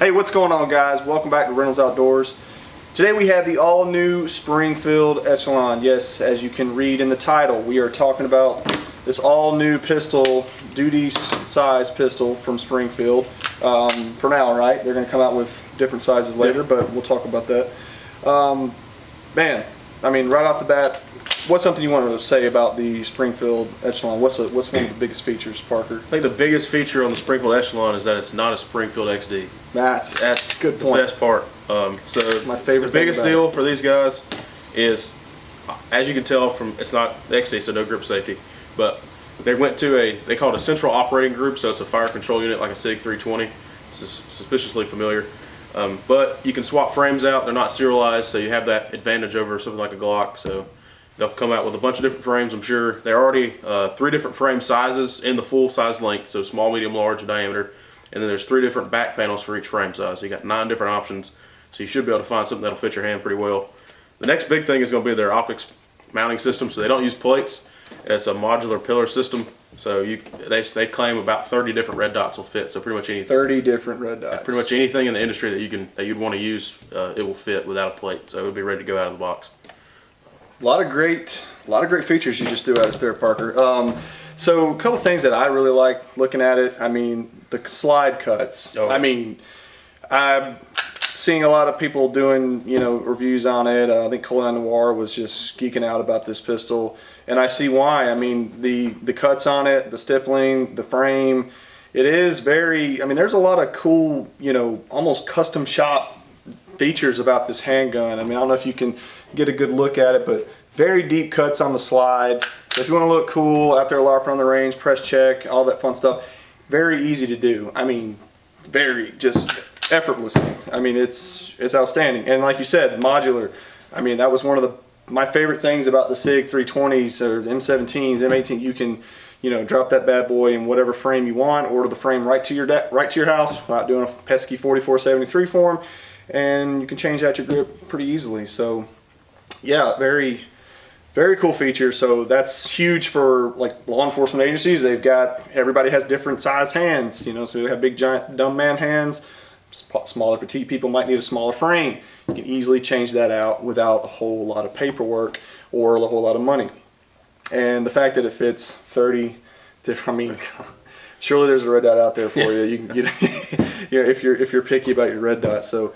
Hey, what's going on, guys? Welcome back to Reynolds Outdoors. Today we have the all-new Springfield Echelon. Yes, as you can read in the title, we are talking about this all-new pistol, duty size pistol from Springfield. For now, right? They're going to come out with different sizes later, but we'll talk about that. Man, I mean, right off the bat, what's something you want to say about the Springfield Echelon? What's one of the biggest features, Parker? I think the biggest feature on the Springfield Echelon is that it's not a Springfield XD. That's good point. The best part. So my favorite. The biggest deal for these guys is, as you can tell from, it's not the XD, so no grip safety, but they went to they call it a central operating group, so it's a fire control unit like a SIG 320. It's suspiciously familiar. But you can swap frames out. They're not serialized, so you have that advantage over something like a Glock. So they'll come out with a bunch of different frames, I'm sure. They're already 3 different frame sizes in the full size length, so small, medium, large, diameter. And then there's 3 different back panels for each frame size. So you got 9 different options. So you should be able to find something that'll fit your hand pretty well. The next big thing is going to be their optics mounting system. So they don't use plates. It's a modular pillar system. So they claim about 30 different red dots will fit. So pretty much anything. 30 different red dots. Pretty much anything in the industry that you'd want to use, it will fit without a plate. So it would be ready to go out of the box. A lot of great features you just threw at us there, Parker. So a couple things that I really like looking at it. I mean, the slide cuts. Oh. I mean, I'm seeing a lot of people doing, reviews on it. I think Cole Noir was just geeking out about this pistol, and I see why. I mean, the cuts on it, the stippling, the frame. It is very. I mean, there's a lot of cool, almost custom shop features about this handgun. I mean, I don't know if you can get a good look at it, but very deep cuts on the slide. So if you want to look cool out there larping on the range, press check, all that fun stuff, very easy to do. I mean, very just effortlessly. I mean, it's outstanding. And like you said, modular. I mean, that was one of my favorite things about the SIG 320s or M17s, M18. You can, drop that bad boy in whatever frame you want, order the frame right to your house without doing a pesky 4473 form, and you can change out your grip pretty easily. So, yeah, very cool feature. So that's huge for like law enforcement agencies. Everybody has different size hands, so you have big giant dumb man hands. Smaller petite people might need a smaller frame. You can easily change that out without a whole lot of paperwork or a whole lot of money. And the fact that it fits 30 different, I mean, surely there's a red dot out there for you. You can if you're picky about your red dot. So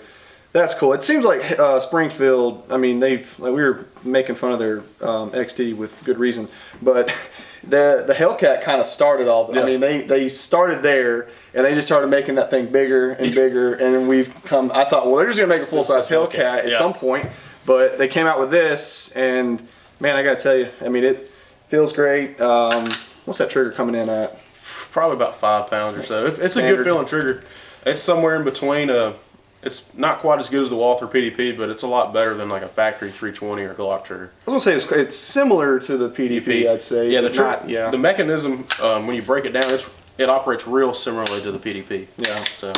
that's cool. It seems like Springfield, I mean, we were making fun of their XD with good reason, but the Hellcat kind of started all. Yeah. I mean, they started there, and they just started making that thing bigger and bigger, and then we've come. I thought, well, they're just gonna make a full size Hellcat at some point, but they came out with this, and man, I gotta tell you, I mean, it feels great. What's that trigger coming in at? Probably about 5 pounds or so. It's a good feeling trigger. It's somewhere in between. It's not quite as good as the Walther PDP, but it's a lot better than like a factory 320 or Glock trigger. I was gonna say it's similar to the PDP, I'd say. Yeah, the mechanism, when you break it down, it operates real similarly to the PDP. Yeah. So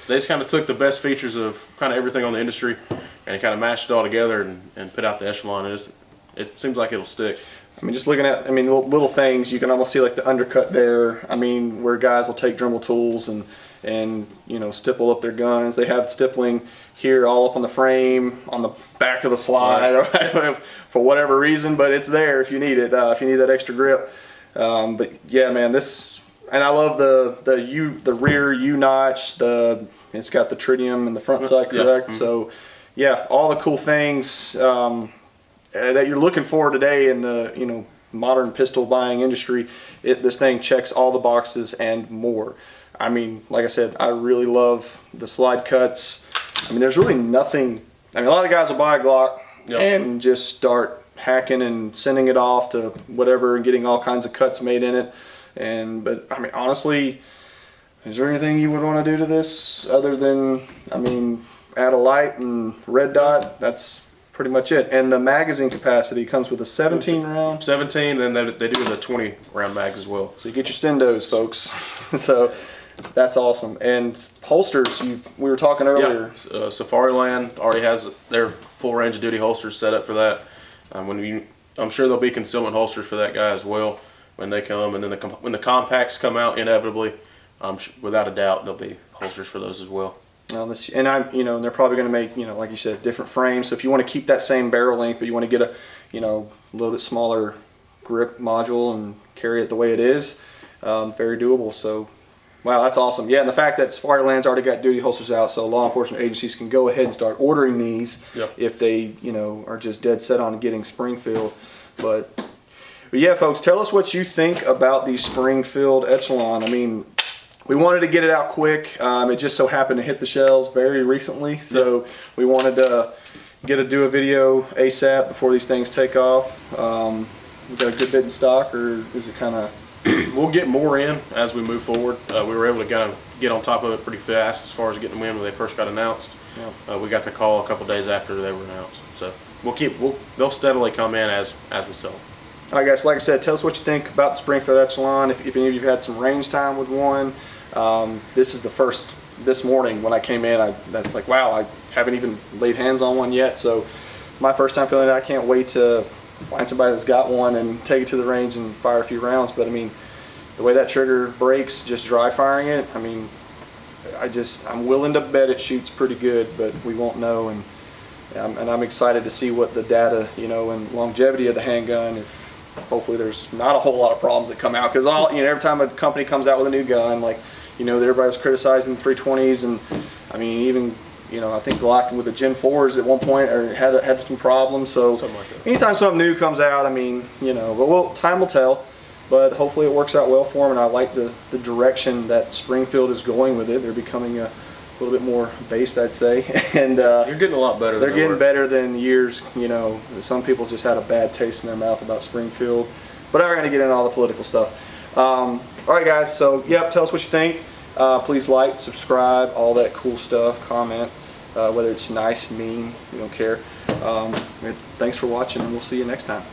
they just kind of took the best features of kind of everything on the industry and kind of mashed it all together and put out the Echelon. It seems like it'll stick. I mean, just looking at, little things, you can almost see like the undercut there. I mean, where guys will take Dremel tools and stipple up their guns. They have stippling here all up on the frame, on the back of the slide, right. For whatever reason, but it's there if you need it, if you need that extra grip. But yeah, man, and I love the rear U-notch, it's got the tritium in the front side, correct? Yeah. So yeah, all the cool things that you're looking for today in the modern pistol buying industry. This thing checks all the boxes and more. I mean, like I said, I really love the slide cuts. I mean, there's really nothing. I mean, a lot of guys will buy a Glock and just start hacking and sending it off to whatever and getting all kinds of cuts made in it. But I mean, honestly, is there anything you would want to do to this other than, add a light and red dot? That's pretty much it. And the magazine capacity comes with a 17 round. 17, and they do the 20 round mags as well. So you get your stendos, folks. So that's awesome. And holsters, we were talking earlier. Yeah, Safariland already has their full range of duty holsters set up for that. I'm sure there'll be concealment holsters for that guy as well when they come. And then when the compacts come out, inevitably, without a doubt, there'll be holsters for those as well. And and they're probably going to make, like you said, different frames. So if you want to keep that same barrel length, but you want to get a, little bit smaller grip module and carry it the way it is, very doable. So, wow, that's awesome. Yeah, and the fact that Safariland's already got duty holsters out, so law enforcement agencies can go ahead and start ordering these if they, are just dead set on getting Springfield. But yeah, folks, tell us what you think about the Springfield Echelon. I mean, we wanted to get it out quick. It just so happened to hit the shelves very recently, so we wanted to do a video ASAP before these things take off. We got a good bit in stock, or is it kind of? We'll get more in as we move forward. We were able to kind of get on top of it pretty fast as far as getting them in when they first got announced. We got the call a couple days after they were announced, so they'll steadily come in as we sell them. All right, guys, like I said, tell us what you think about the Springfield Echelon. If any of you have had some range time with one, this is the first this morning when I came in. That's like, wow, I haven't even laid hands on one yet. So my first time feeling it. I can't wait to find somebody that's got one and take it to the range and fire a few rounds. But I mean, the way that trigger breaks, just dry firing it, I mean, I'm willing to bet it shoots pretty good, but we won't know. And I'm excited to see what the data, and longevity of the handgun. If hopefully there's not a whole lot of problems that come out, because every time a company comes out with a new gun, like everybody's criticizing the 320s, and I mean even I think Glock with the Gen 4s at one point had some problems. So something like that. Anytime something new comes out, I mean but time will tell. But hopefully it works out well for them, and I like the direction that Springfield is going with it. They're becoming a little bit more based, I'd say, and you're getting a lot better. They're getting better than years. Some people just had a bad taste in their mouth about Springfield, but I'm not going to get into all the political stuff. All right, guys. So, tell us what you think. Please like, subscribe, all that cool stuff. Comment, whether it's nice, mean, we don't care. Thanks for watching, and we'll see you next time.